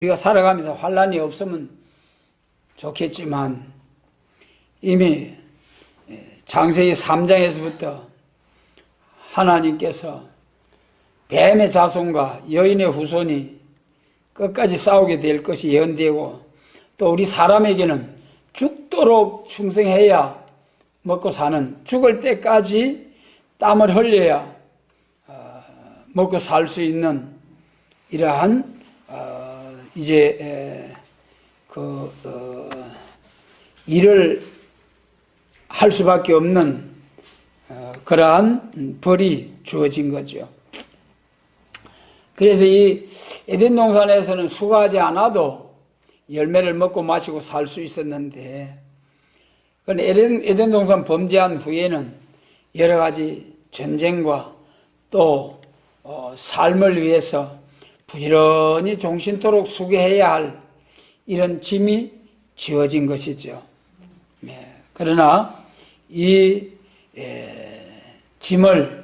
우리가 살아가면서 환란이 없으면 좋겠지만 이미 창세기 3장에서부터 하나님께서 뱀의 자손과 여인의 후손이 끝까지 싸우게 될 것이 예언되고, 또 우리 사람에게는 죽도록 충성해야 먹고 사는, 죽을 때까지 땀을 흘려야 먹고 살 수 있는 이러한 일을 할 수밖에 없는 그러한 벌이 주어진 거죠. 그래서 이 에덴 동산에서는 수고하지 않아도 열매를 먹고 마시고 살 수 있었는데, 에덴 동산 범죄한 후에는 여러 가지 전쟁과 또 삶을 위해서 부지런히 종신토록 수고해야 할 이런 짐이 지어진 것이죠. 그러나 이 짐을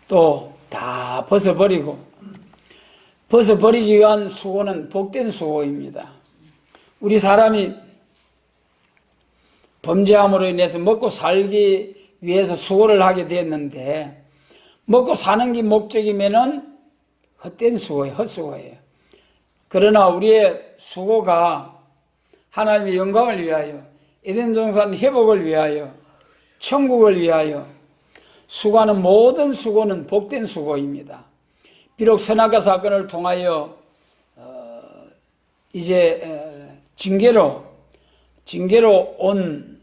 또 다 벗어버리기 위한 수고는 복된 수고입니다. 우리 사람이 범죄함으로 인해서 먹고 살기 위해서 수고를 하게 됐는데, 먹고 사는 게 목적이면은 헛된 수고예요, 헛수고예요. 그러나 우리의 수고가 하나님의 영광을 위하여, 에덴 동산 회복을 위하여, 천국을 위하여 수고하는 모든 수고는 복된 수고입니다. 비록 선악과 사건을 통하여 징계로 온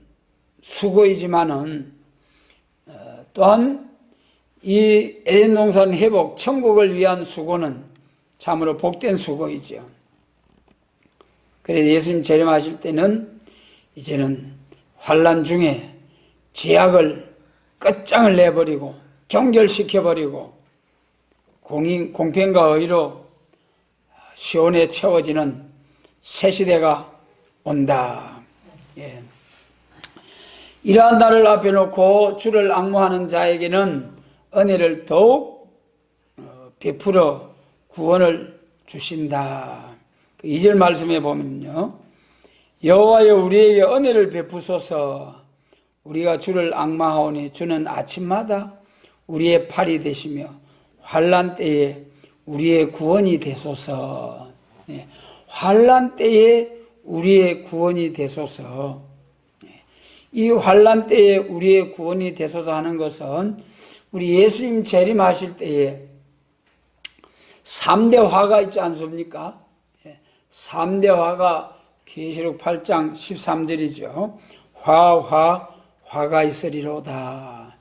수고이지만은 또한 이 에덴 동산 회복, 천국을 위한 수고는 참으로 복된 수고이죠. 그래서 예수님 재림하실 때는 이제는 환난 중에 죄악을 끝장을 내버리고 종결시켜버리고 공평과 의로 시온에 채워지는 새 시대가 온다. 이러한 날을 앞에 놓고 주를 앙모하는 자에게는 은혜를 더욱 베풀어 구원을 주신다. 2절 말씀에 보면요, 여호와여 우리에게 은혜를 베푸소서. 우리가 주를 앙망하오니 주는 아침마다 우리의 팔이 되시며 환난 때에 우리의 구원이 되소서. 환난 때에 우리의 구원이 되소서. 이 환난 때에 우리의 구원이 되소서 하는 것은 우리 예수님 재림하실 때에 3대 화가 있지 않습니까? 3대 화가 계시록 8장 13절이죠. 화가 있으리로다.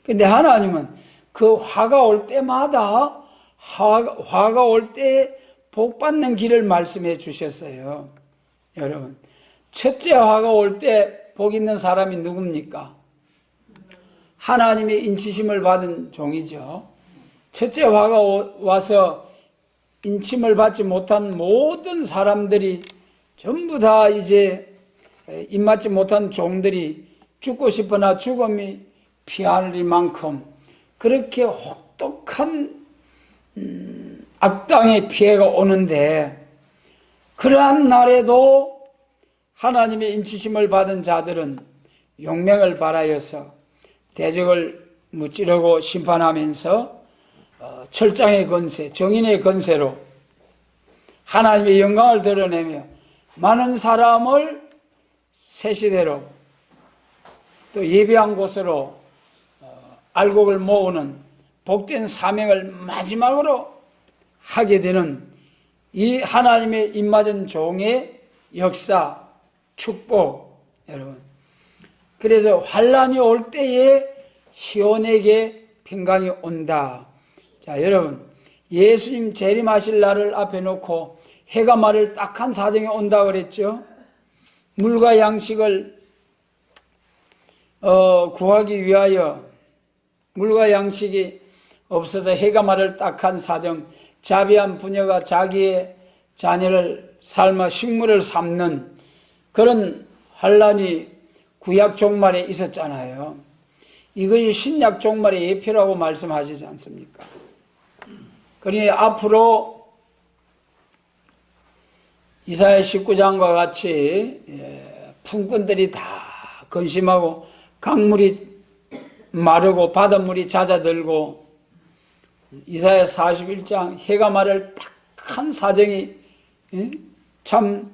근데 하나님은 그 화가 올 때마다 화가 올 때 복 받는 길을 말씀해 주셨어요. 여러분, 첫째 화가 올 때 복 있는 사람이 누굽니까? 하나님의 인치심을 받은 종이죠. 첫째 화가 와서 인침을 받지 못한 모든 사람들이 전부 다 이제 입맞지 못한 종들이 죽고 싶으나 죽음이 피하리만큼 그렇게 혹독한 악당의 피해가 오는데, 그러한 날에도 하나님의 인치심을 받은 자들은 용맹을 발하여서 대적을 무찌르고 심판하면서 철장의 건세, 정인의 건세로 하나님의 영광을 드러내며 많은 사람을 새 시대로 또 예배한 곳으로 알곡을 모으는 복된 사명을 마지막으로 하게 되는 이 하나님의 입맞은 종의 역사, 축복, 여러분. 그래서 환란이 올 때에 시온에게 평강이 온다. 자, 여러분, 예수님 재림하실 날을 앞에 놓고 해가 말을 딱한 사정이 온다 그랬죠. 물과 양식을 구하기 위하여 물과 양식이 없어서 해가 말을 딱한 사정, 자비한 부녀가 자기의 자녀를 삶아 식물을 삶는 그런 환란이 구약 종말에 있었잖아요. 이것이 신약 종말의 예표라고 말씀하시지 않습니까? 그러니 앞으로 이사야 19장과 같이 품꾼들이 다 근심하고 강물이 마르고 바닷물이 잦아들고 이사야 41장 해가 마를 딱한 사정이 참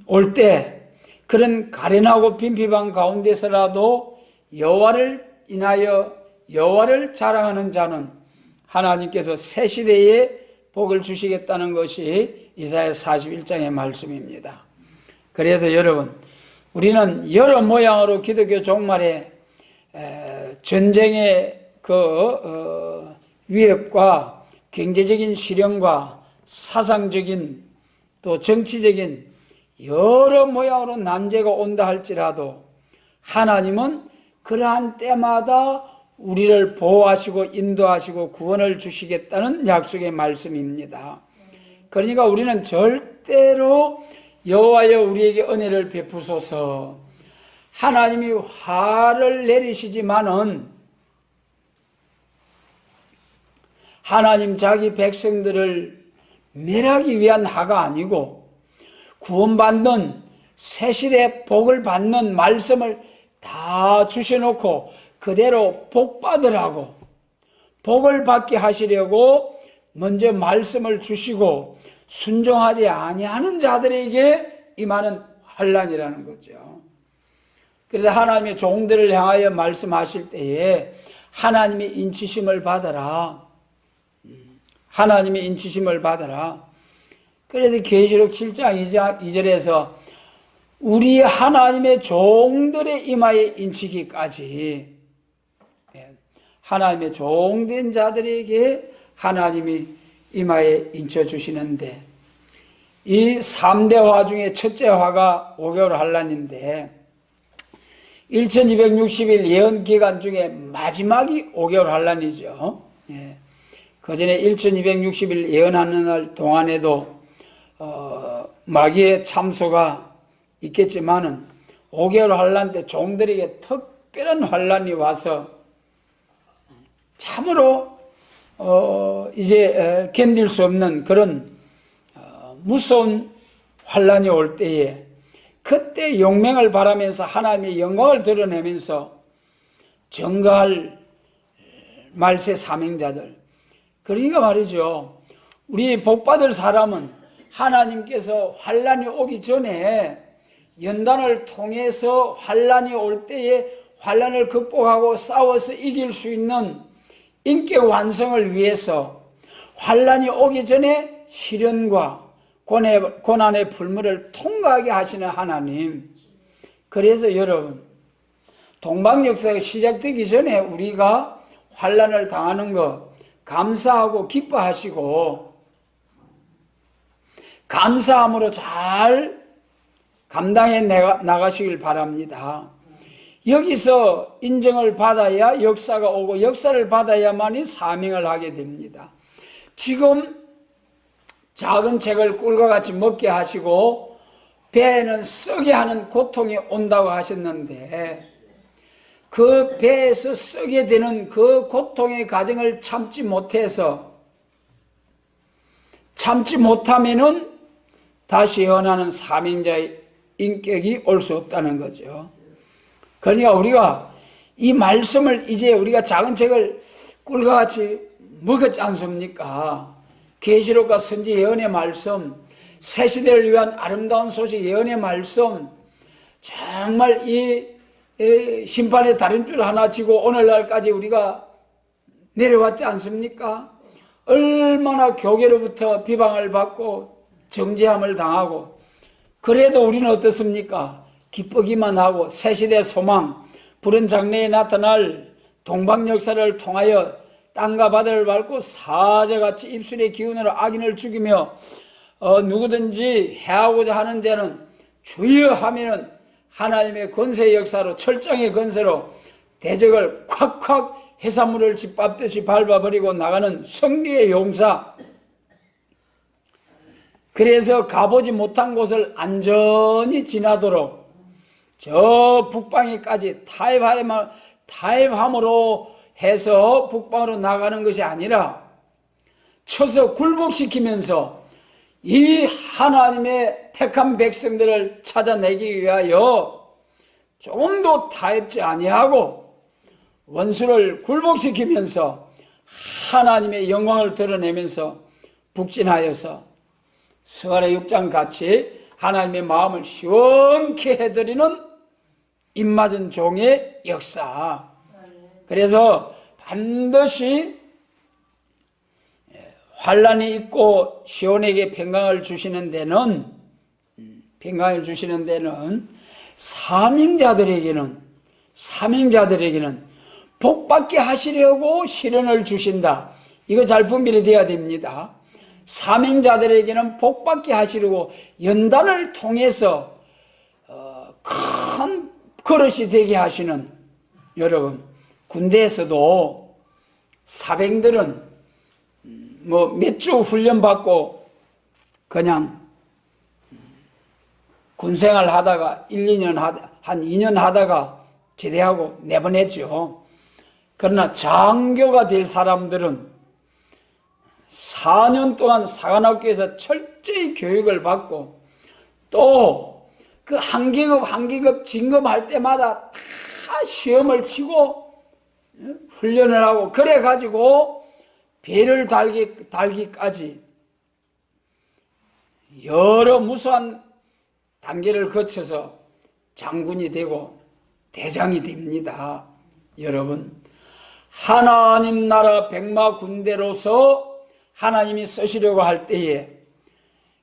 올 때 그런 가련하고 빈비방 가운데서라도 여호와를 인하여 여호와를 자랑하는 자는 하나님께서 새 시대에 복을 주시겠다는 것이 이사야 41장의 말씀입니다. 그래서 여러분, 우리는 여러 모양으로 기독교 종말에 전쟁의 위협과 경제적인 실현과 사상적인 또 정치적인 여러 모양으로 난제가 온다 할지라도 하나님은 그러한 때마다 우리를 보호하시고 인도하시고 구원을 주시겠다는 약속의 말씀입니다. 그러니까 우리는 절대로 여호와여 우리에게 은혜를 베푸소서, 하나님이 화를 내리시지만은 하나님 자기 백성들을 멸하기 위한 화가 아니고 구원받는 새시대 복을 받는 말씀을 다 주셔놓고 그대로 복 받으라고, 복을 받게 하시려고 먼저 말씀을 주시고 순종하지 아니하는 자들에게 임하는 환난이라는 거죠. 그래서 하나님의 종들을 향하여 말씀하실 때에 하나님의 인치심을 받아라, 하나님의 인치심을 받아라. 그래서 계시록 7장 2절에서 우리 하나님의 종들의 이마에 인치기까지, 하나님의 종된 자들에게 하나님이 이마에 인쳐주시는데, 이 3대 화 중에 첫째 화가 5개월 환란인데 1260일 예언기간 중에 마지막이 5개월 환란이죠. 그 전에 1260일 예언하는 날 동안에도 마귀의 참소가 있겠지만은 5개월 환란 때 종들에게 특별한 환란이 와서 참으로 이제 견딜 수 없는 그런 무서운 환란이 올 때에 그때 용맹을 바라면서 하나님의 영광을 드러내면서 증거할 말세 사명자들, 그러니까 말이죠, 우리 복받을 사람은 하나님께서 환란이 오기 전에 연단을 통해서 환란이 올 때에 환란을 극복하고 싸워서 이길 수 있는 인격 완성을 위해서 환란이 오기 전에 시련과 고난의 불문을 통과하게 하시는 하나님. 그래서 여러분, 동방 역사가 시작되기 전에 우리가 환란을 당하는 것 감사하고 기뻐하시고 감사함으로 잘 감당해 나가시길 바랍니다. 여기서 인정을 받아야 역사가 오고 역사를 받아야만이 사명을 하게 됩니다. 지금 작은 책을 꿀과 같이 먹게 하시고 배에는 썩게 하는 고통이 온다고 하셨는데 그 배에서 썩게 되는 그 고통의 과정을 참지 못하면은 다시 예언하는 사명자의 인격이 올 수 없다는 거죠. 그러니까 우리가 이 말씀을 이제 우리가 작은 책을 꿀과 같이 먹었지 않습니까? 계시록과 선지 예언의 말씀, 새 시대를 위한 아름다운 소식 예언의 말씀, 정말 이 심판의 다른 줄 하나 지고 오늘날까지 우리가 내려왔지 않습니까? 얼마나 교계로부터 비방을 받고 정죄함을 당하고, 그래도 우리는 어떻습니까? 기쁘기만 하고 새시대 소망, 푸른 장래에 나타날 동방 역사를 통하여 땅과 바다를 밟고 사자같이 입술의 기운으로 악인을 죽이며 누구든지 해하고자 하는 자는 주여 하면은 하나님의 권세의 역사로, 철장의 권세로 대적을 콱콱 해산물을 짓밟듯이 밟아버리고 나가는 승리의 용사. 그래서 가보지 못한 곳을 안전히 지나도록 저 북방에까지 타협함으로 해서 북방으로 나가는 것이 아니라 쳐서 굴복시키면서 이 하나님의 택한 백성들을 찾아내기 위하여 조금도 타협지 아니하고 원수를 굴복시키면서 하나님의 영광을 드러내면서 북진하여서 스가랴 6장 같이 하나님의 마음을 시원케 해드리는 입맞은 종의 역사. 그래서 반드시 환난이 있고 시온에게 평강을 주시는 데는 사명자들에게는 복받게 하시려고 시련을 주신다. 이거 잘 분별이 돼야 됩니다. 사명자들에게는 복받게 하시려고 연단을 통해서 큰 그릇이 되게 하시는, 여러분, 군대에서도 사병들은 몇 주 훈련받고 그냥 군생활 하다가 1, 2년 하다가 제대하고 내보냈죠. 그러나 장교가 될 사람들은 4년 동안 사관학교에서 철저히 교육을 받고 또 그 한 계급 진급할 때마다 다 시험을 치고 훈련을 하고 그래 가지고 배를 달기까지 여러 무수한 단계를 거쳐서 장군이 되고 대장이 됩니다. 여러분, 하나님 나라 백마 군대로서 하나님이 쓰시려고 할 때에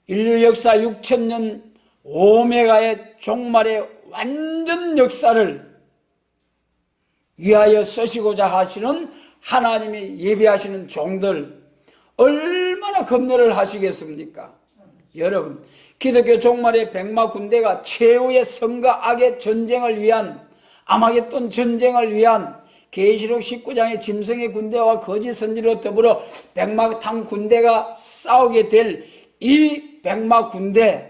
인류 역사 6,000년 오메가의 종말의 완전 역사를 위하여 쓰시고자 하시는 하나님이 예비하시는 종들 얼마나 검열을 하시겠습니까? 여러분, 기독교 종말의 백마 군대가 최후의 선과 악의 전쟁을 위한, 아마겟돈 전쟁을 위한 계시록 19장의 짐승의 군대와 거짓 선지로 더불어 백마탄 군대가 싸우게 될 이 백마 군대,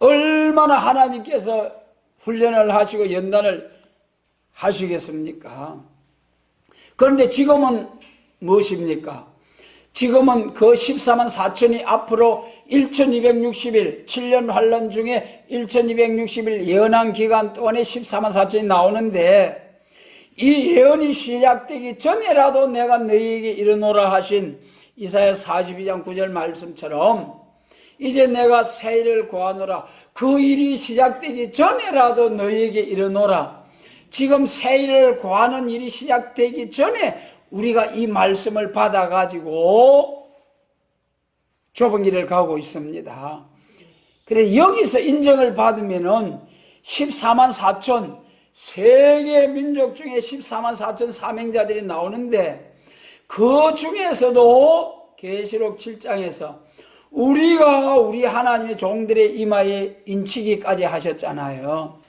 얼마나 하나님께서 훈련을 하시고 연단을 하시겠습니까? 그런데 지금은 무엇입니까? 지금은 그 14만 4천이 앞으로 1260일, 7년 환란 중에 1260일 예언한 기간 동안에 14만 4천이 나오는데, 이 예언이 시작되기 전에라도 내가 너희에게 이르노라 하신 이사야 42장 9절 말씀처럼 이제 내가 새 일을 고하노라, 그 일이 시작되기 전에라도 너희에게 이르노라. 지금 새 일을 고하는 일이 시작되기 전에 우리가 이 말씀을 받아가지고 좁은 길을 가고 있습니다. 그래서 여기서 인정을 받으면은 14만 4천, 세계 민족 중에 14만 4천 사명자들이 나오는데, 그 중에서도 계시록 7장에서 우리가 우리 하나님의 종들의 이마에 인치기까지 하셨잖아요.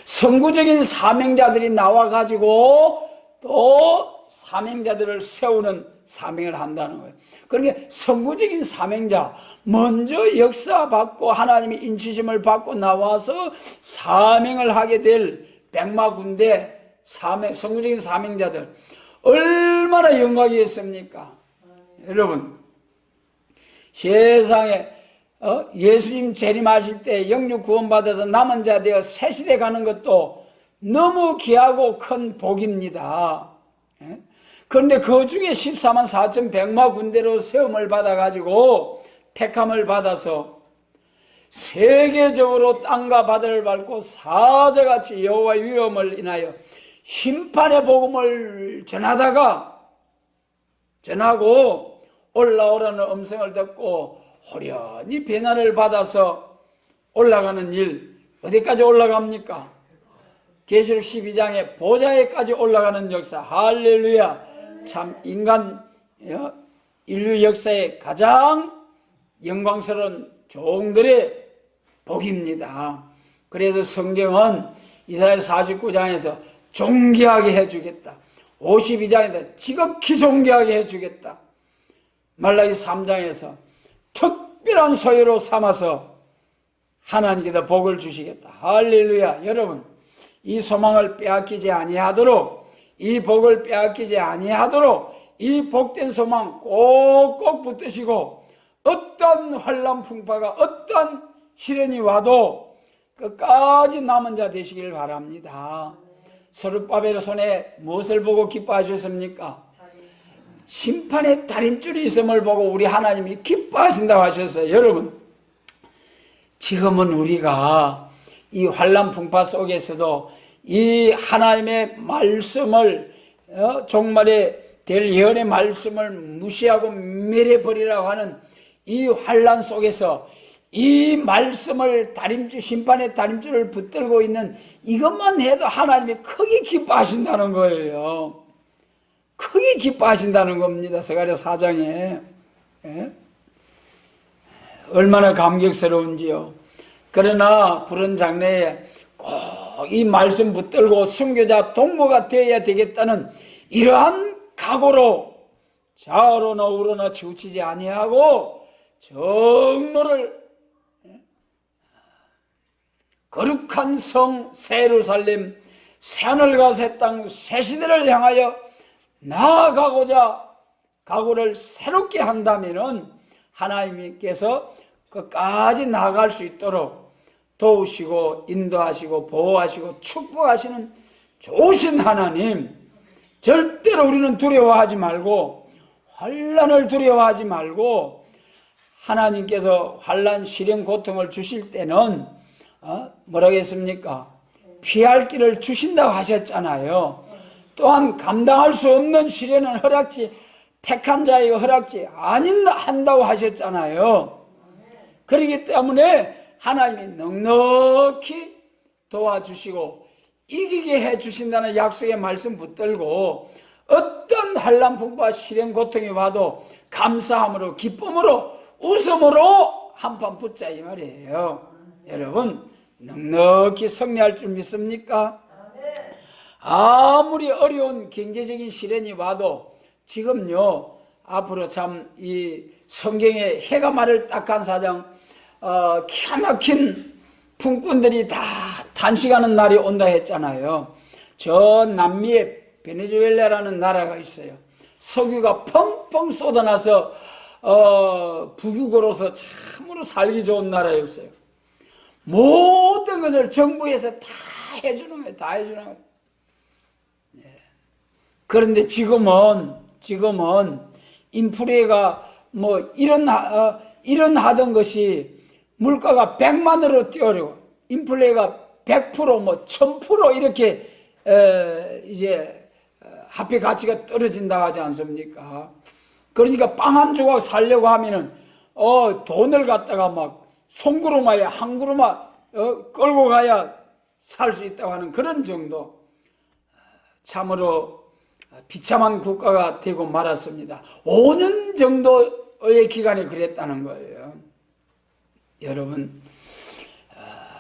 선구적인 사명자들이 나와가지고 또 사명자들을 세우는 사명을 한다는 거예요. 그러니까 선구적인 사명자, 먼저 역사받고 하나님의 인치심을 받고 나와서 사명을 하게 될 백마 군대 선구적인 사명자들, 얼마나 영광이었습니까? 여러분, 세상에 예수님 재림하실 때 영육 구원받아서 남은 자 되어 새 시대 가는 것도 너무 귀하고 큰 복입니다. 그런데 그 중에 14만 4천 백마 군대로 세움을 받아가지고 택함을 받아서 세계적으로 땅과 바다를 밟고 사자같이 여호와의 위엄을 인하여 심판의 복음을 전하고 올라오라는 음성을 듣고 호련히 배난을 받아서 올라가는 일, 어디까지 올라갑니까? 계시록 12장에 보좌에까지 올라가는 역사. 할렐루야. 참 인류 역사의 가장 영광스러운 종들의 복입니다. 그래서 성경은 이사야 49장에서 존귀하게 해주겠다, 52장에서 지극히 존귀하게 해주겠다, 말라기 3장에서 특별한 소유로 삼아서 하나님께서 복을 주시겠다. 할렐루야. 여러분, 이 소망을 빼앗기지 아니하도록, 이 복을 빼앗기지 아니하도록 이 복된 소망 꼭꼭 붙드시고 어떤 환난 풍파가 어떤 시련이 와도 끝까지 남은 자 되시길 바랍니다. 서룹바벨의 손에 무엇을 보고 기뻐하셨습니까? 심판의 다림줄이 있음을 보고 우리 하나님이 기뻐하신다고 하셨어요. 여러분, 지금은 우리가 이 환난 풍파 속에서도 이 하나님의 말씀을 종말에 될 예언의 말씀을 무시하고 멸해버리라고 하는 이 환난 속에서 이 말씀을 다림줄, 심판의 다림줄을 붙들고 있는 이것만 해도 하나님이 크게 기뻐하신다는 거예요. 크게 기뻐하신다는 겁니다. 스가랴 4장에. 예? 얼마나 감격스러운지요. 그러나 그런 장래에 꼭 이 말씀 붙들고 순교자 동무가 되어야 되겠다는 이러한 각오로 좌우로나 우로나 치우치지 아니하고 정로를 거룩한 성 새 예루살렘 새하늘과 새 땅 새 시대를 향하여 나아가고자 각오를 새롭게 한다면은 하나님께서 끝까지 나아갈 수 있도록 도우시고 인도하시고 보호하시고 축복하시는 좋으신 하나님, 절대로 우리는 두려워하지 말고 환난을 두려워하지 말고 하나님께서 환난 시련 고통을 주실 때는 뭐라고 했습니까? 피할 길을 주신다고 하셨잖아요. 또한 감당할 수 없는 시련은 허락지 택한 자에게 허락지 아닌다고 하셨잖아요. 그렇기 때문에 하나님이 넉넉히 도와주시고 이기게 해주신다는 약속의 말씀 붙들고 어떤 환난 풍파 시련 고통이 와도 감사함으로 기쁨으로 웃음으로 한판 붙자 이 말이에요. 여러분, 넉넉히 승리할 줄 믿습니까? 아무리 어려운 경제적인 시련이 와도 지금요, 앞으로 참 이 성경에 해가 말을 딱한 사장, 기가 막힌 품꾼들이 다 단식하는 날이 온다 했잖아요. 저 남미에 베네수엘라라는 나라가 있어요. 석유가 펑펑 쏟아나서 부국으로서 참으로 살기 좋은 나라였어요. 모든 것을 정부에서 다 해주는 거예요. 다 해주는 거예요. 그런데 지금은 인플레가 뭐 이런 하던 것이 물가가 100만으로 뛰어오르고 인플레가 100% 뭐 1000% 이렇게 이제 화폐 가치가 떨어진다고 하지 않습니까? 그러니까 빵 한 조각 살려고 하면은 돈을 갖다가 막 송구루마에 한 그루마 끌고 가야 살 수 있다고 하는 그런 정도, 참으로 비참한 국가가 되고 말았습니다. 5년 정도의 기간이 그랬다는 거예요. 여러분,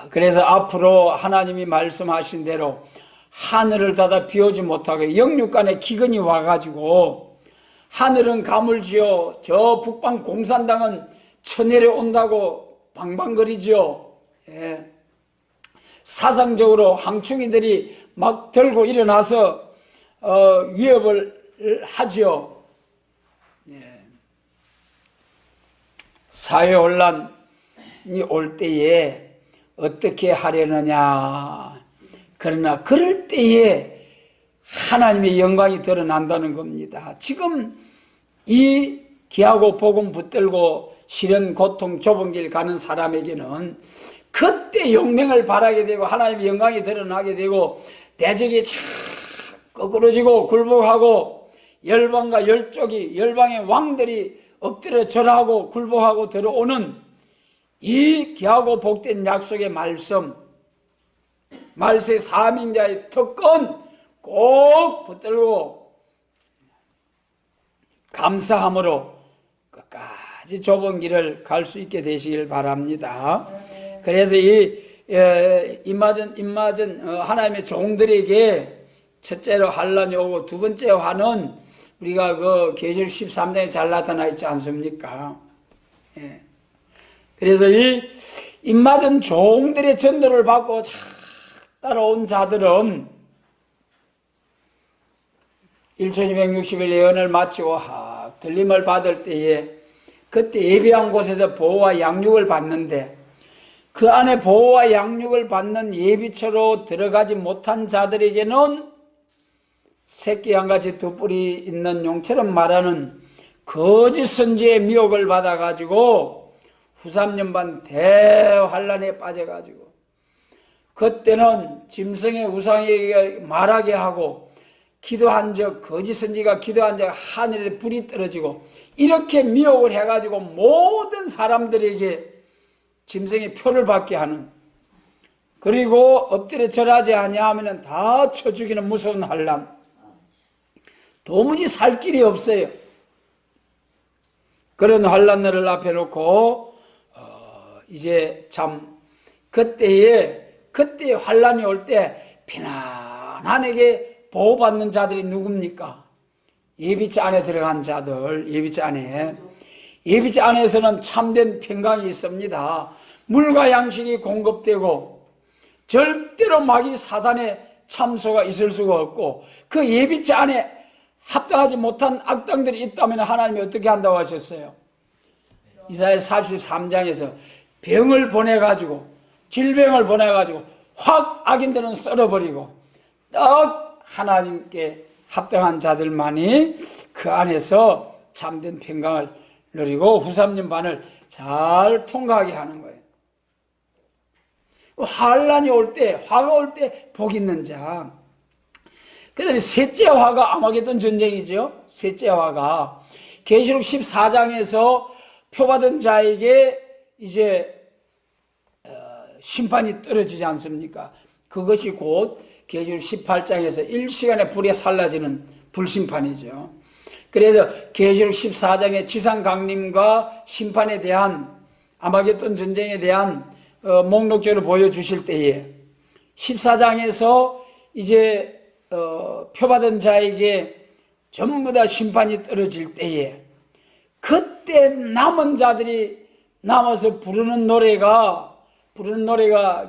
그래서 앞으로 하나님이 말씀하신 대로 하늘을 닫아 비오지 못하게 영육간에 기근이 와가지고 하늘은 가물지어 저 북방 공산당은 쳐내려온다고 방방거리죠. 예. 사상적으로 황충이들이 막 들고 일어나서 위협을 하죠. 예. 사회혼란이 올 때에 어떻게 하려느냐. 그러나 그럴 때에 하나님의 영광이 드러난다는 겁니다. 지금 이 기하고 복음 붙들고 시련 고통 좁은 길 가는 사람에게는 그때 용맹을 발하게 되고 하나님의 영광이 드러나게 되고 대적이 참 거꾸러지고 굴복하고 열방과 열족이 열방의 왕들이 엎드려 절하고 굴복하고 들어오는 이 귀하고 복된 약속의 말씀, 말세 사민자의 특권 꼭 붙들고 감사함으로 끝까지 좁은 길을 갈 수 있게 되시길 바랍니다. 그래서 임맞은 하나님의 종들에게 첫째로 환난이 오고 두 번째 환은 우리가 그 계시록 13장에 잘 나타나 있지 않습니까? 예. 그래서 이 임맞은 종들의 전도를 받고 따라온 자들은 1260일 예언을 마치고 들림을 받을 때에 그때 예비한 곳에서 보호와 양육을 받는데 그 안에 보호와 양육을 받는 예비처로 들어가지 못한 자들에게는 새끼 양같이 두 뿔이 있는 용처럼 말하는 거짓 선지의 미혹을 받아가지고 후3년반 대환란에 빠져가지고 그때는 짐승의 우상에게 말하게 하고 기도한 적 거짓 선지가 기도한 적 하늘에 불이 떨어지고 이렇게 미혹을 해가지고 모든 사람들에게 짐승의 표를 받게 하는, 그리고 엎드려 절하지 아니하면 다 쳐 죽이는 무서운 환란. 도무지 살 길이 없어요. 그런 환란을 앞에 놓고 이제 참 그때 환란이 올 때 편안하게 보호받는 자들이 누굽니까? 예비자 안에 들어간 자들. 예비자 안에서는 참된 평강이 있습니다. 물과 양식이 공급되고 절대로 마귀 사단의 참소가 있을 수가 없고, 그 예비자 안에 합당하지 못한 악당들이 있다면 하나님이 어떻게 한다고 하셨어요? 이사야 43장에서 병을 보내가지고, 질병을 보내가지고 확 악인들은 썰어버리고 딱 하나님께 합당한 자들만이 그 안에서 참된 평강을 누리고 후3년반을 잘 통과하게 하는 거예요. 환란이 올 때, 화가 올 때 복 있는 자. 그 다음에 셋째 화가 아마겟돈 전쟁이죠. 셋째 화가 계시록 14장에서 표받은 자에게 이제 심판이 떨어지지 않습니까? 그것이 곧 계시록 18장에서 1시간에 불에 살라지는 불심판이죠. 그래서 계시록 14장의 지상 강림과 심판에 대한, 아마겟돈 전쟁에 대한 목록적으로 보여주실 때에 14장에서 이제 표받은 자에게 전부 다 심판이 떨어질 때에 그때 남은 자들이 남아서 부르는 노래가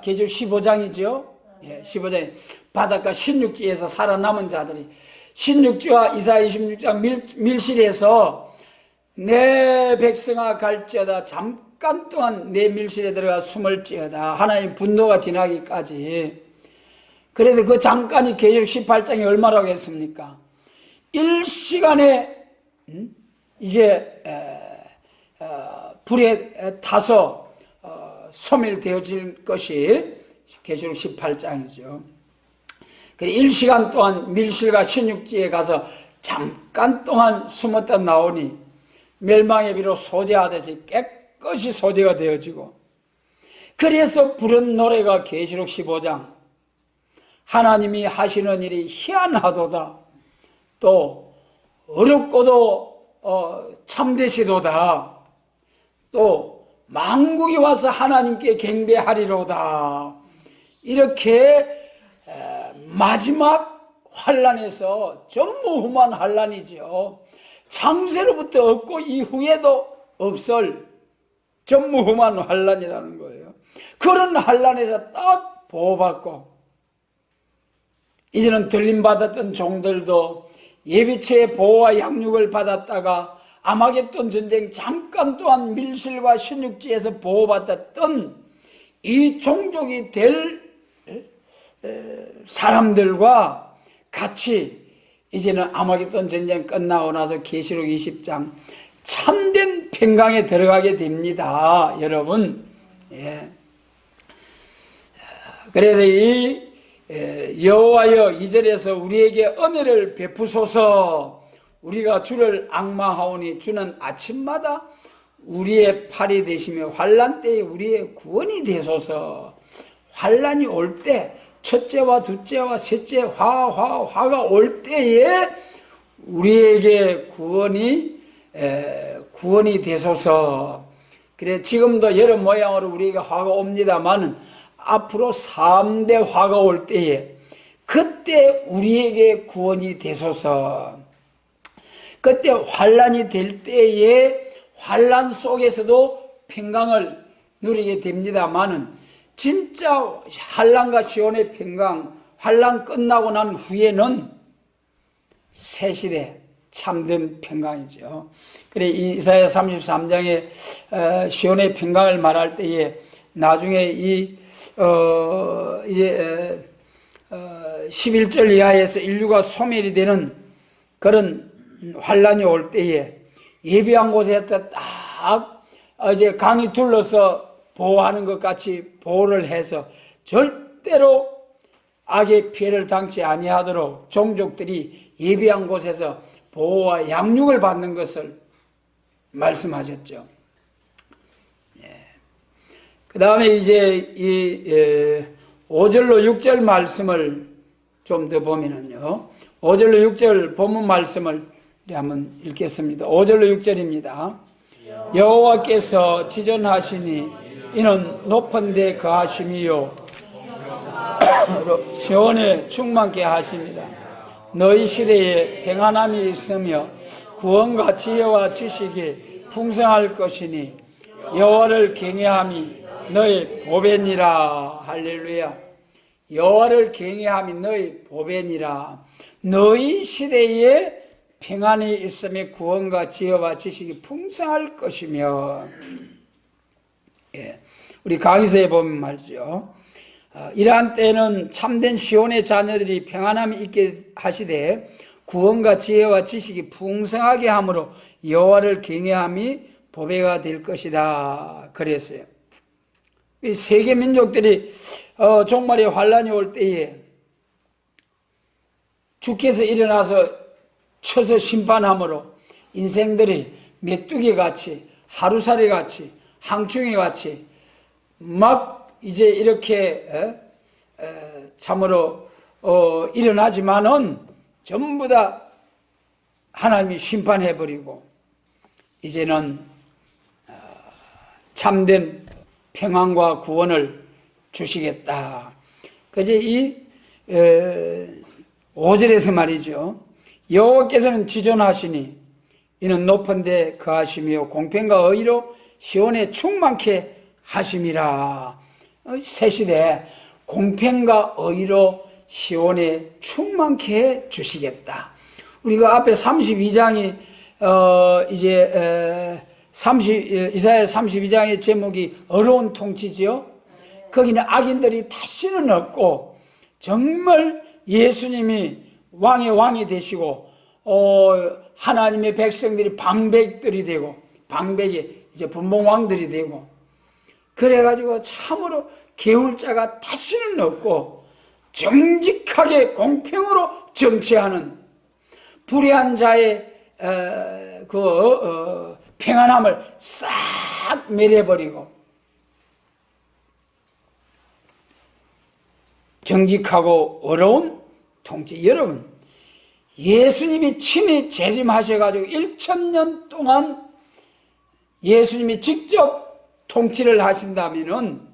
계시록 15장이죠. 예, 15장에 바닷가 신육지에서 살아남은 자들이, 신육지와 이사야 26장 밀실에서 내 백성아 갈지어다, 잠깐 동안 내 밀실에 들어가 숨을지어다, 하나님 분노가 지나기까지. 그래서 그 잠깐이 계시록 18장이 얼마라고 했습니까? 1시간에 이제 불에 타서 소멸되어질 것이 계시록 18장이죠. 그래 1시간 동안 밀실과 신육지에 가서 잠깐 동안 숨었다 나오니 멸망의 비로 소재하듯이 깨끗이 소재가 되어지고, 그래서 부른 노래가 계시록 15장 하나님이 하시는 일이 희한하도다, 또 어렵고도 참되시도다, 또 만국이 와서 하나님께 경배하리로다. 이렇게 마지막 환란에서 전무후무한 환란이죠. 창세로부터 없고 이후에도 없을 전무후무한 환란이라는 거예요. 그런 환란에서 딱 보호받고, 이제는 들림받았던 종들도 예비체의 보호와 양육을 받았다가 아마겟돈 전쟁 잠깐 동안 밀실과 신육지에서 보호받았던 이 종족이 될 사람들과 같이 이제는 아마겟돈 전쟁 끝나고 나서 계시록 20장 참된 평강에 들어가게 됩니다, 여러분. 예. 그래서 이 여호와여 2절에서 우리에게 은혜를 베푸소서, 우리가 주를 앙망하오니 주는 아침마다 우리의 팔이 되시며 환난 때에 우리의 구원이 되소서. 환난이 올 때, 첫째와 둘째와 셋째 화가 올 때에 우리에게 구원이 되소서. 그래 지금도 여러 모양으로 우리에게 화가 옵니다만은 앞으로 3대 화가 올 때에 그때 우리에게 구원이 되소서. 그때 환란이 될 때에 환란 속에서도 평강을 누리게 됩니다만은 진짜 환란과 시온의 평강, 환란 끝나고 난 후에는 새 시대, 참된 평강이죠. 그래 이사야 33장에 시온의 평강을 말할 때에 나중에 이제 11절 이하에서 인류가 소멸이 되는 그런 환란이 올 때에 예비한 곳에다 딱 이제 강이 둘러서 보호하는 것 같이 보호를 해서 절대로 악의 피해를 당치 아니하도록 종족들이 예비한 곳에서 보호와 양육을 받는 것을 말씀하셨죠. 그 다음에 이제 이 5절로 6절 말씀을 좀 더 보면은요, 5절로 6절 본문 말씀을 한번 읽겠습니다. 5절로 6절입니다. 여호와께서 지존하시니 이는 높은 데 거하심이요 시온에 충만케 하십니다. 너희 시대에 평안함이 있으며 구원과 지혜와 지식이 풍성할 것이니 여호와를 경외함이 너희 보배니라. 할렐루야. 여호와를 경외함이 너희 보배니라. 너희 시대에 평안이 있으며 구원과 지혜와 지식이 풍성할 것이며. 우리 강의서에 보면 말이죠. 이러한 때는 참된 시온의 자녀들이 평안함이 있게 하시되 구원과 지혜와 지식이 풍성하게 함으로 여호와를 경외함이 보배가 될 것이다. 그랬어요. 세계 민족들이 종말의 환란이 올 때에 주께서 일어나서 쳐서 심판함으로 인생들이 메뚜기같이 하루살이같이 항충이같이 막 이제 이렇게 참으로 일어나지만은 전부 다 하나님이 심판해버리고 이제는 참된 평안과 구원을 주시겠다. 그래서 이 5절에서 말이죠. 여호와께서는 지존하시니 이는 높은 데 거하시며 공평과 의로 시온에 충만케 하심이라. 새 시대 공평과 의로 시온에 충만케 주시겠다. 우리가 앞에 32장이 이사야 32장의 제목이 어려운 통치지요. 거기는 악인들이 다시는 없고 정말 예수님이 왕이 되시고 하나님의 백성들이 방백들이 되고 방백이 이제 분봉왕들이 되고 그래가지고 참으로 게을자가 다시는 없고 정직하게 공평으로 정치하는 불의한 자의 평안함을 싹 매려버리고 정직하고 어려운 통치. 여러분, 예수님이 친히 재림하셔가지고 1000년 동안 예수님이 직접 통치를 하신다면은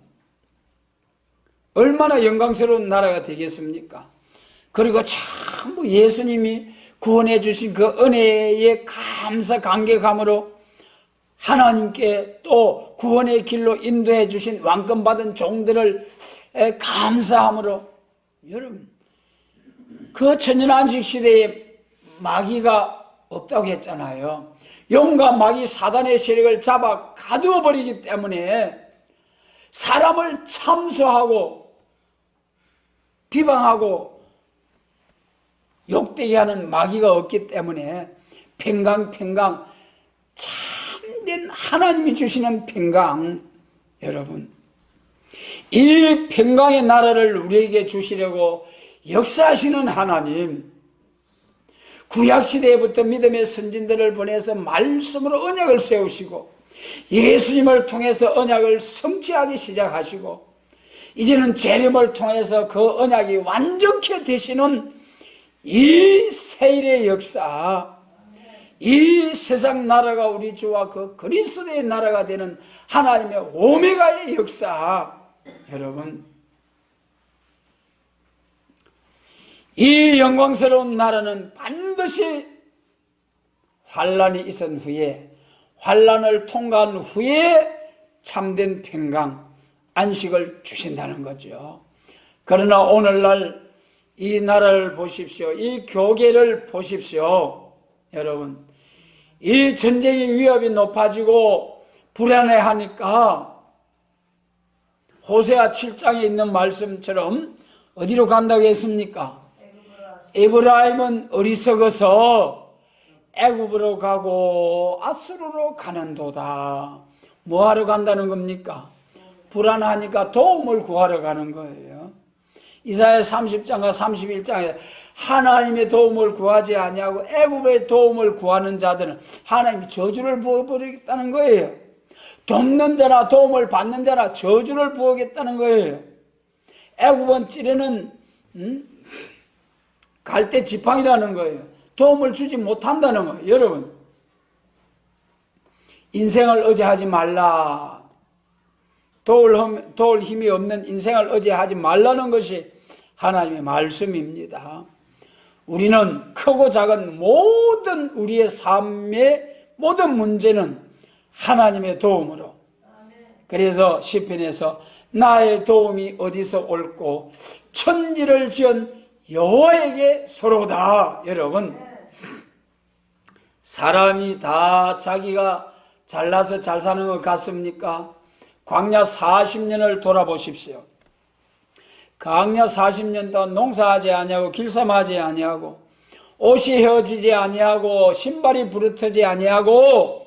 얼마나 영광스러운 나라가 되겠습니까? 그리고 참 예수님이 구원해 주신 그 은혜에 감격함으로 하나님께 또 구원의 길로 인도해 주신 왕권 받은 종들을 감사함으로 여러분 그 천년안식 시대에 마귀가 없다고 했잖아요. 용과 마귀 사단의 세력을 잡아 가두어 버리기 때문에 사람을 참소하고 비방하고 욕되게 하는 마귀가 없기 때문에 평강 참된 하나님이 주시는 평강. 여러분 이 평강의 나라를 우리에게 주시려고 역사하시는 하나님, 구약시대부터 믿음의 선진들을 보내서 말씀으로 언약을 세우시고 예수님을 통해서 언약을 성취하기 시작하시고 이제는 재림을 통해서 그 언약이 완전케 되시는 이 세일의 역사, 이 세상 나라가 우리 주와 그 그리스도의 나라가 되는 하나님의 오메가의 역사. 여러분 이 영광스러운 나라는 반드시 환란이 있은 후에 환란을 통과한 후에 참된 평강, 안식을 주신다는 거죠. 그러나 오늘날 이 나라를 보십시오. 이 교계를 보십시오. 여러분, 이 전쟁의 위협이 높아지고 불안해하니까 호세아 7장에 있는 말씀처럼 어디로 간다고 했습니까? 에브라임은 어리석어서 애굽으로 가고 아수르로 가는도다. 뭐하러 간다는 겁니까? 불안하니까 도움을 구하러 가는 거예요. 이사야 30장과 31장에 하나님의 도움을 구하지 아니하고 애굽의 도움을 구하는 자들은 하나님이 저주를 부어버리겠다는 거예요. 돕는 자나 도움을 받는 자나 저주를 부어겠다는 거예요. 애굽은 찌르는 갈대 지팡이라는 거예요. 도움을 주지 못한다는 거예요. 여러분, 인생을 의지하지 말라. 도울 힘이 없는 인생을 의지하지 말라는 것이 하나님의 말씀입니다. 우리는 크고 작은 모든 우리의 삶의 모든 문제는 하나님의 도움으로. 그래서 시편에서 나의 도움이 어디서 올꼬 천지를 지은 여호와에게 서로다. 여러분, 사람이 다 자기가 잘나서 잘 사는 것 같습니까? 광야 40년을 돌아보십시오. 광야 40년 동안 농사하지 아니하고 길쌈하지 아니하고 옷이 헤어지지 아니하고 신발이 부르트지 아니하고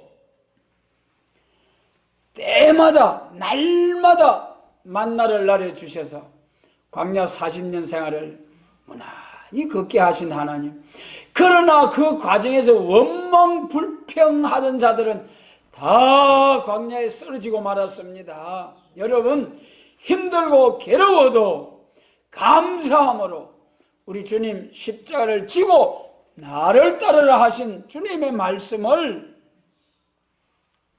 때마다 날마다 만나를 내려주셔서 광야 40년 생활을 무난히 걷게 하신 하나님. 그러나 그 과정에서 원망불평하던 자들은 다 광야에 쓰러지고 말았습니다. 여러분, 힘들고 괴로워도 감사함으로 우리 주님 십자가를 지고 나를 따르라 하신 주님의 말씀을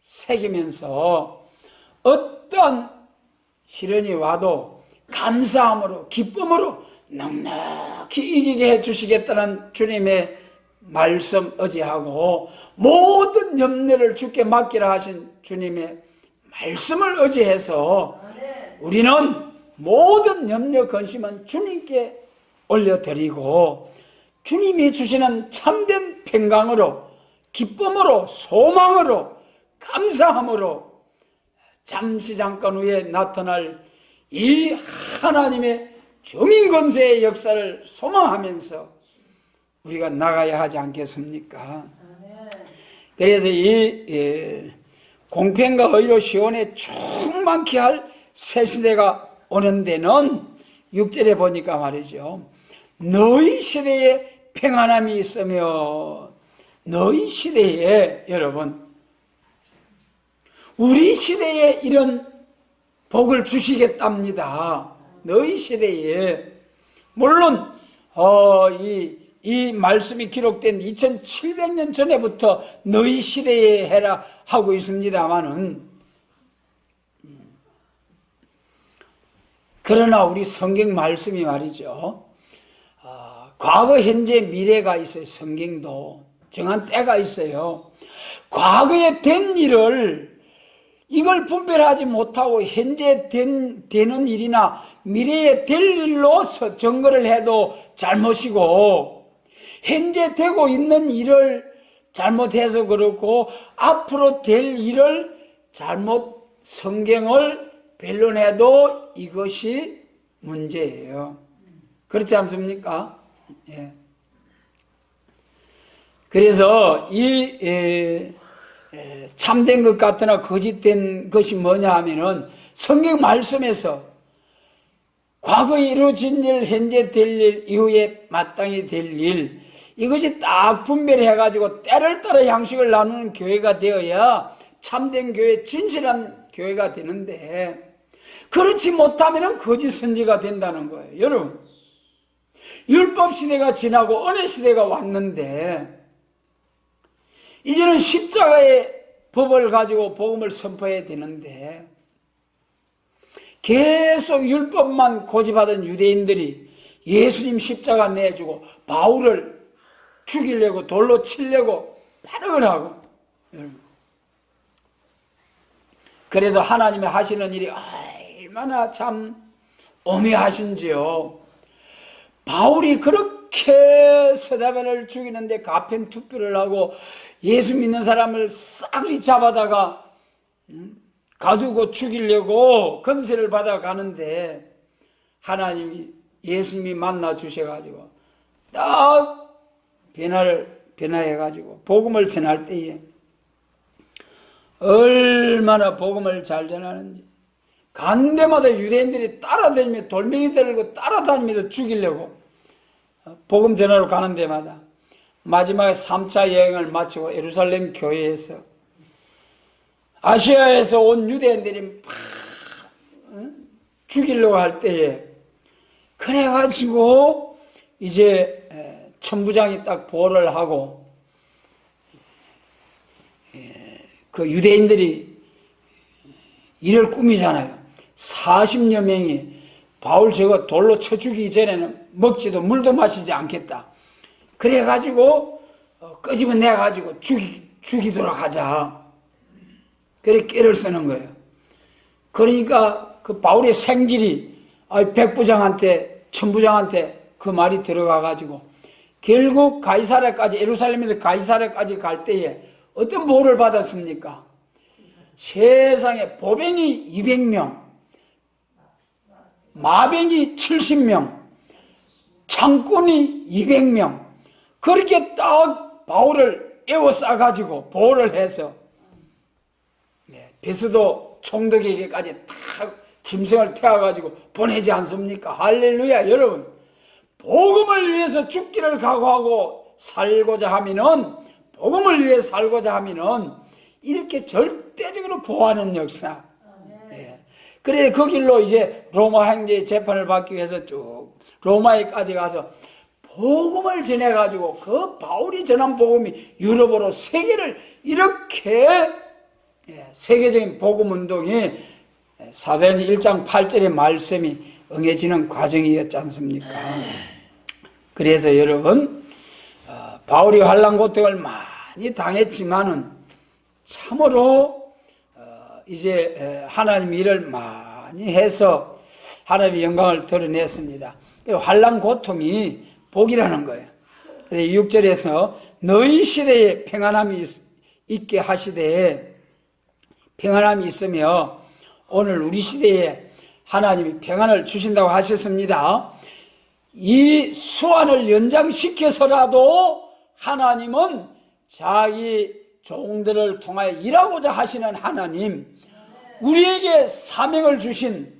새기면서 어떠한 시련이 와도 감사함으로 기쁨으로 넉넉히 이기게 해주시겠다는 주님의 말씀 의지하고 모든 염려를 주께 맡기라 하신 주님의 말씀을 의지해서 우리는 모든 염려 근심은 주님께 올려드리고 주님이 주시는 참된 평강으로 기쁨으로 소망으로 감사함으로 잠시 잠깐 후에 나타날 이 하나님의 정인건세의 역사를 소망하면서 우리가 나가야 하지 않겠습니까? 그래서 이 공평과 의로 시온에 충만케 할 새 시대가 오는 데는 6절에 보니까 말이죠. 너희 시대에 평안함이 있으며 너희 시대에 여러분 우리 시대에 이런 복을 주시겠답니다. 너희 시대에 물론 이 말씀이 기록된 2700년 전에부터 너희 시대에 해라 하고 있습니다마는 그러나 우리 성경 말씀이 말이죠. 과거, 현재, 미래가 있어요. 성경도 정한 때가 있어요. 과거에 된 일을 이걸 분별하지 못하고 현재 되는 일이나 미래에 될 일로 정거를 해도 잘못이고 현재 되고 있는 일을 잘못해서 그렇고 앞으로 될 일을 잘못 성경을 변론해도 이것이 문제예요. 그렇지 않습니까? 예. 그래서 이 참된 것 같으나 거짓된 것이 뭐냐 하면은 성경 말씀에서 과거에 이루어진 일, 현재 될 일, 이후에 마땅히 될 일, 이것이 딱 분별해가지고 때를 따라 양식을 나누는 교회가 되어야 참된 교회, 진실한 교회가 되는데 그렇지 못하면 거짓 선지가 된다는 거예요. 여러분, 율법 시대가 지나고 은혜 시대가 왔는데 이제는 십자가의 법을 가지고 복음을 선포해야 되는데 계속 율법만 고집하던 유대인들이 예수님 십자가 내주고 바울을 죽이려고 돌로 치려고 반응을 하고 그래도 하나님이 하시는 일이 얼마나 참 오묘하신지요. 바울이 그렇게 그렇게 스데반을 죽이는데 가펜투표를 하고 예수 믿는 사람을 싸그리 잡아다가 가두고 죽이려고 건세를 받아가는데 하나님이 예수님이 만나 주셔가지고 딱 변화해가지고 복음을 전할 때에 얼마나 복음을 잘 전하는지 간 데마다 유대인들이 따라다니며 돌멩이 들고 따라다니면서 죽이려고 복음 전하러 가는 데마다 마지막에 3차 여행을 마치고 예루살렘 교회에서 아시아에서 온 유대인들이 막 죽이려고 할 때에 그래가지고 이제 천부장이 딱 보호를 하고 그 유대인들이 이를 꾸미잖아요. 40여 명이 바울 저거 돌로 쳐 죽이기 전에는 먹지도 물도 마시지 않겠다. 그래가지고 끄집어내가지고 죽이도록 하자. 그렇게 깨를 쓰는 거예요. 그러니까 그 바울의 생질이 백부장한테 천부장한테 그 말이 들어가가지고 결국 가이사랴까지 예루살렘에서 가이사랴까지 갈 때에 어떤 보호를 받았습니까? 세상에 보병이 200명, 마병이 70명, 장군이 200명 그렇게 딱 바울을 에워싸가지고 보호를 해서 베스도 총독에게까지 탁 짐승을 태워가지고 보내지 않습니까? 할렐루야. 여러분, 복음을 위해서 죽기를 각오하고 살고자 하면은, 복음을 위해 살고자 하면은 이렇게 절대적으로 보호하는 역사. 그래 그 길로 이제 로마 황제의 재판을 받기 위해서 쭉 로마에까지 가서 복음을 전해가지고 그 바울이 전한 복음이 유럽으로 세계를 이렇게 세계적인 복음 운동이 사도행전 1장 8절의 말씀이 응해지는 과정이었지 않습니까? 그래서 여러분 바울이 환난 고통을 많이 당했지만은 참으로 이제 하나님 일을 많이 해서 하나님의 영광을 드러냈습니다. 환난 고통이 복이라는 거예요. 6절에서 너희 시대에 평안함이 있게 하시되 평안함이 있으며 오늘 우리 시대에 하나님이 평안을 주신다고 하셨습니다. 이 수완을 연장시켜서라도 하나님은 자기 종들을 통하여 일하고자 하시는 하나님, 우리에게 사명을 주신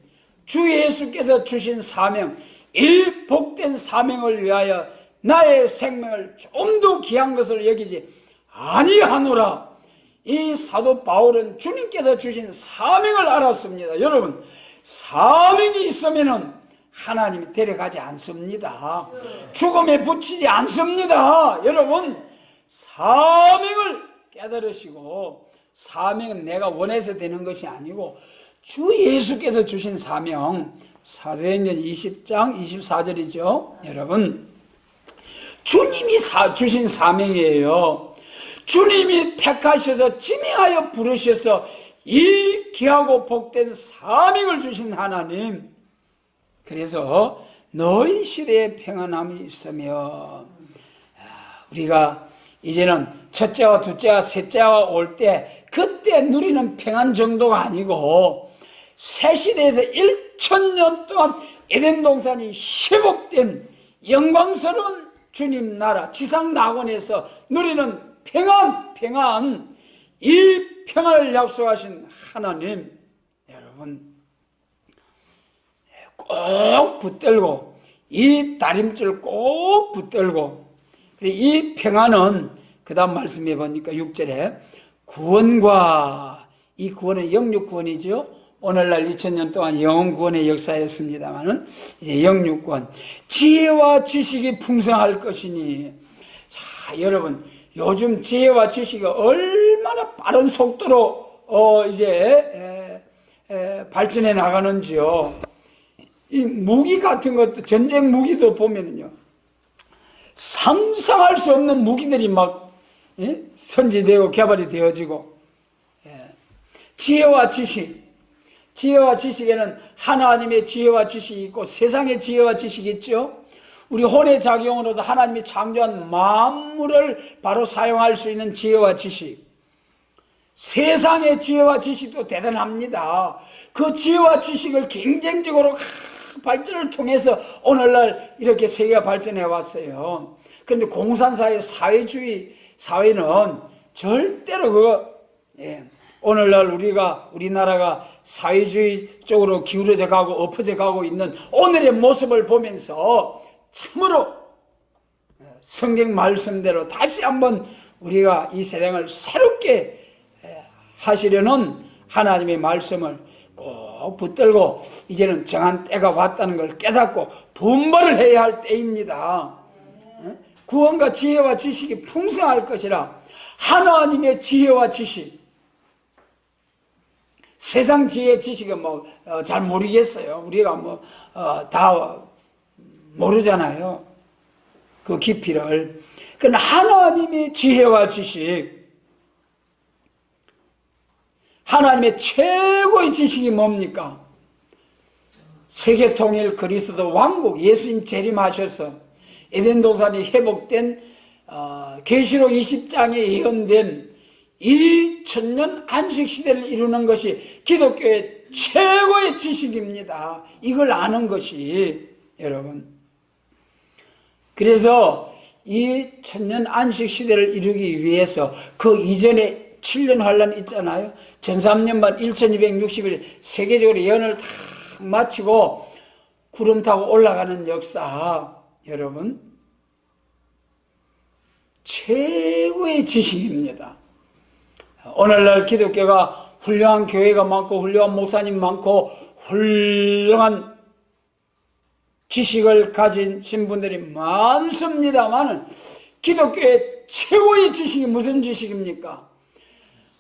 주 예수께서 주신 사명, 이 복된 사명을 위하여 나의 생명을 좀 더 귀한 것을 여기지 아니하노라. 이 사도 바울은 주님께서 주신 사명을 알았습니다. 여러분, 사명이 있으면은 하나님이 데려가지 않습니다. 죽음에 붙이지 않습니다. 여러분, 사명을 깨달으시고, 사명은 내가 원해서 되는 것이 아니고 주 예수께서 주신 사명, 사도행전 20장 24절이죠. 여러분, 주님이 주신 사명이에요. 주님이 택하셔서 지명하여 부르셔서 이 귀하고 복된 사명을 주신 하나님, 그래서 너희 시대에 평안함이 있으며, 우리가 이제는 첫째와 둘째와 셋째와 올 때 그때 누리는 평안 정도가 아니고 새 시대에서 1000년 동안 에덴 동산이 회복된 영광스러운 주님 나라 지상 낙원에서 누리는 평안, 이 평안을 약속하신 하나님, 여러분 꼭 붙들고, 이 다림줄 꼭 붙들고, 이 평안은 그 다음 말씀해 보니까 6절에 구원과, 이 구원은 영육 구원이죠. 오늘날 2000년 동안 영혼 구원의 역사였습니다만은 이제 영육 구원, 지혜와 지식이 풍성할 것이니. 자, 여러분, 요즘 지혜와 지식이 얼마나 빠른 속도로 이제 발전해 나가는지요. 이 무기 같은 것도, 전쟁 무기도 보면은요, 상상할 수 없는 무기들이 막 선지되고 개발이 되어지고, 지혜와 지식, 지혜와 지식에는 하나님의 지혜와 지식이 있고 세상의 지혜와 지식이 있죠. 우리 혼의 작용으로도 하나님이 창조한 만물을 바로 사용할 수 있는 지혜와 지식, 세상의 지혜와 지식도 대단합니다. 그 지혜와 지식을 경쟁적으로 발전을 통해서 오늘날 이렇게 세계가 발전해 왔어요. 그런데 공산사회, 사회주의 사회는 절대로 오늘날 우리나라가 사회주의 쪽으로 기울어져 가고 엎어져 가고 있는 오늘의 모습을 보면서 참으로 성경 말씀대로 다시 한번 우리가 이 세상을 새롭게 하시려는 하나님의 말씀을 꼭 붙들고 이제는 정한 때가 왔다는 걸 깨닫고 분발을 해야 할 때입니다. 구원과 지혜와 지식이 풍성할 것이라. 하나님의 지혜와 지식, 세상 지혜 지식은 잘 모르겠어요. 우리가 다 모르잖아요, 그 깊이를. 그러나 하나님의 지혜와 지식, 하나님의 최고의 지식이 뭡니까? 세계통일 그리스도 왕국, 예수님 재림하셔서 에덴 동산이 회복된 계시록 20장에 예언된 이 천년 안식시대를 이루는 것이 기독교의 최고의 지식입니다. 이걸 아는 것이, 여러분. 그래서 이 천년 안식시대를 이루기 위해서 그 이전에 7년 환란 있잖아요. 1300만 1260일 세계적으로 예언을 다 마치고 구름 타고 올라가는 역사, 여러분, 최고의 지식입니다. 오늘날 기독교가 훌륭한 교회가 많고 훌륭한 목사님 많고 훌륭한 지식을 가진 분들이 많습니다만 기독교의 최고의 지식이 무슨 지식입니까?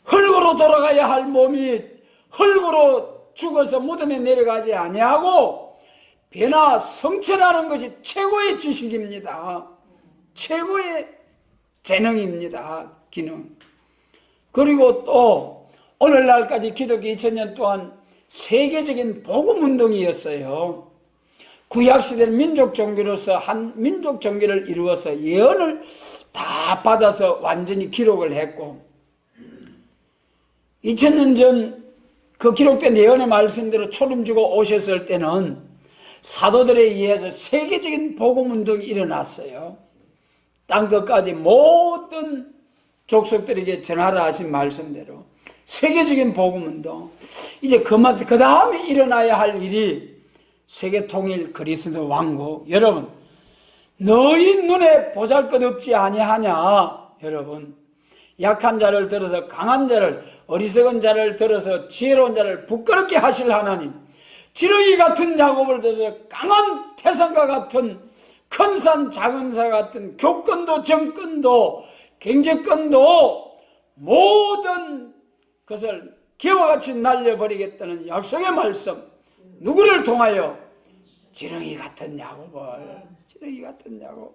흙으로 돌아가야 할 몸이 흙으로 죽어서 무덤에 내려가지 아니하고 변화 성천하는 것이 최고의 지식입니다. 최고의 재능입니다. 기능. 그리고 또 오늘날까지 기독교 2000년 동안 세계적인 복음운동이었어요. 구약시대는 민족 종교로서 한 민족 종교를 이루어서 예언을 다 받아서 완전히 기록을 했고, 2000년 전 그 기록된 예언의 말씀대로 초림지고 오셨을 때는 사도들에 의해서 세계적인 복음운동이 일어났어요. 땅끝까지 모든 족속들에게 전하라 하신 말씀대로 세계적인 복음운동. 이제 그 다음에 일어나야 할 일이 세계 통일 그리스도 왕국. 여러분, 너희 눈에 보잘것없지 아니하냐. 여러분, 약한 자를 들어서 강한 자를, 어리석은 자를 들어서 지혜로운 자를 부끄럽게 하실 하나님, 지렁이 같은 야곱을 들어서 강한 태산과 같은 큰 산 작은 산 같은 교권도 정권도 경제권도 모든 것을 개와 같이 날려버리겠다는 약속의 말씀, 누구를 통하여? 지렁이 같은 야곱을. 지렁이 같은 야곱.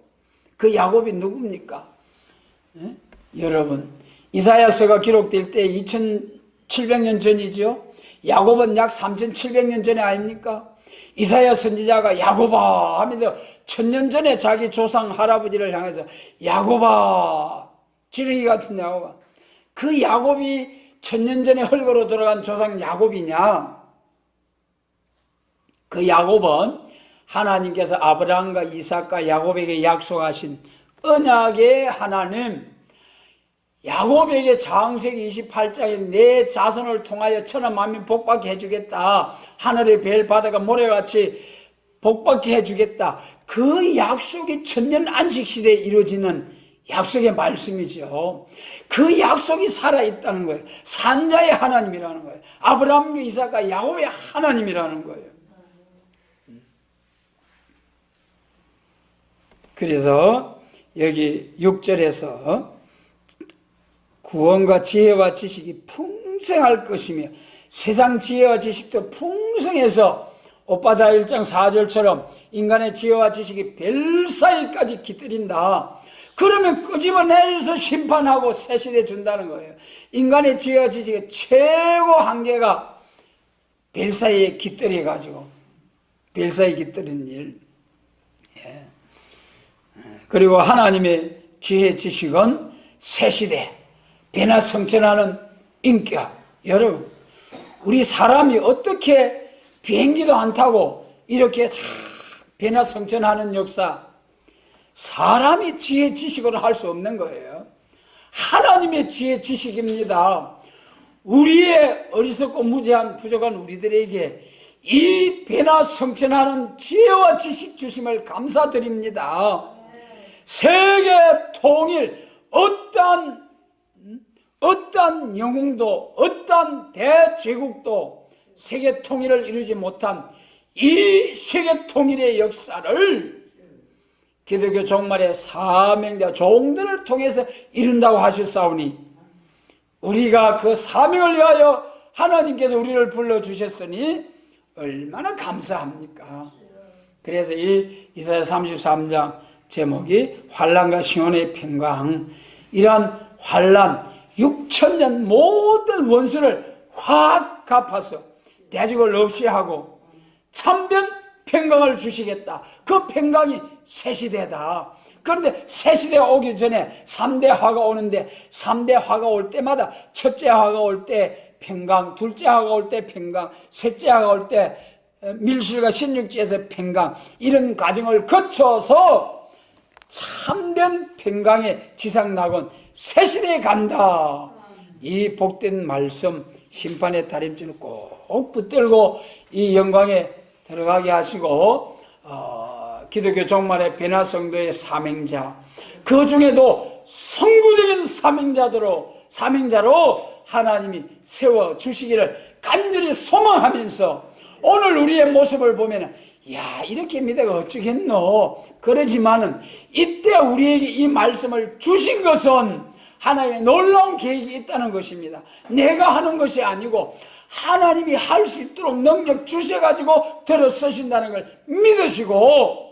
그 야곱이 누굽니까? 여러분, 이사야서가 기록될 때 2700년 전이죠. 야곱은 약 3700년 전에 아닙니까? 이사야 선지자가 야곱아 하면서 1000년 전에 자기 조상 할아버지를 향해서 야곱아, 지렁이 같은 야곱아. 그 야곱이 1000년 전에 흙으로 돌아간 조상 야곱이냐? 그 야곱은 하나님께서 아브라함과 이삭과 야곱에게 약속하신 언약의 하나님, 야곱에게 창세기 28장에 내 자손을 통하여 천하 만민 복받게 해주겠다, 하늘의 별 바다가 모래같이 복받게 해주겠다, 그 약속이 천년 안식시대에 이루어지는 약속의 말씀이죠. 그 약속이 살아있다는 거예요. 산자의 하나님이라는 거예요. 아브라함과 이삭과 야곱의 하나님이라는 거예요. 그래서 여기 6절에서 구원과 지혜와 지식이 풍성할 것이며, 세상 지혜와 지식도 풍성해서 오바다 1장 4절처럼 인간의 지혜와 지식이 별 사이까지 깃들인다. 그러면 끄집어내서 심판하고 새 시대 준다는 거예요. 인간의 지혜와 지식의 최고 한계가 별 사이에 깃들여가지고, 별 사이에 깃들인 일. 그리고 하나님의 지혜 지식은 새시대 변화 성천하는 인격. 여러분, 우리 사람이 어떻게 비행기도 안 타고 이렇게 변화 성천하는 역사, 사람이 지혜 지식으로 할 수 없는 거예요. 하나님의 지혜 지식입니다. 우리의 어리석고 무지한 부족한 우리들에게 이 변화 성천하는 지혜와 지식 주심을 감사드립니다. 세계 통일, 어떠한 영웅도 어떠한 대제국도 세계 통일을 이루지 못한 이 세계 통일의 역사를 기독교 종말의 사명자 종들을 통해서 이룬다고 하셨사오니 우리가 그 사명을 위하여 하나님께서 우리를 불러주셨으니 얼마나 감사합니까? 그래서 이 이사야 33장 제목이 환난과 시온의 평강. 이러한 환난 6,000년 모든 원수를 확 갚아서 대적을 없이 하고 참된 평강을 주시겠다. 그 평강이 새시대다. 그런데 새시대가 오기 전에 3대 화가 오는데 3대 화가 올 때마다 첫째 화가 올 때 평강, 둘째 화가 올 때 평강, 셋째 화가 올 때 밀실과 신육지에서 평강, 이런 과정을 거쳐서 참된 평강의 지상낙원 새시대에 간다. 이 복된 말씀 심판의 다림줄을 꼭 붙들고 이 영광에 들어가게 하시고 기독교 종말의 변화 성도의 사명자, 그 중에도 선구적인 사명자로 하나님이 세워주시기를 간절히 소망하면서 오늘 우리의 모습을 보면 야, 이렇게 믿어가 어쩌겠노 그러지만은 이때 우리에게 이 말씀을 주신 것은 하나님의 놀라운 계획이 있다는 것입니다. 내가 하는 것이 아니고 하나님이 할 수 있도록 능력 주셔가지고 들어서신다는 걸 믿으시고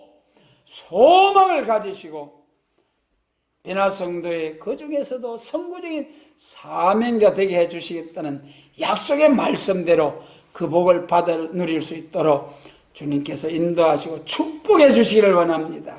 소망을 가지시고 변화 성도의 그 중에서도 선구적인 사명자 되게 해주시겠다는 약속의 말씀대로 그 복을 받아 누릴 수 있도록 주님께서 인도하시고 축복해 주시기를 원합니다.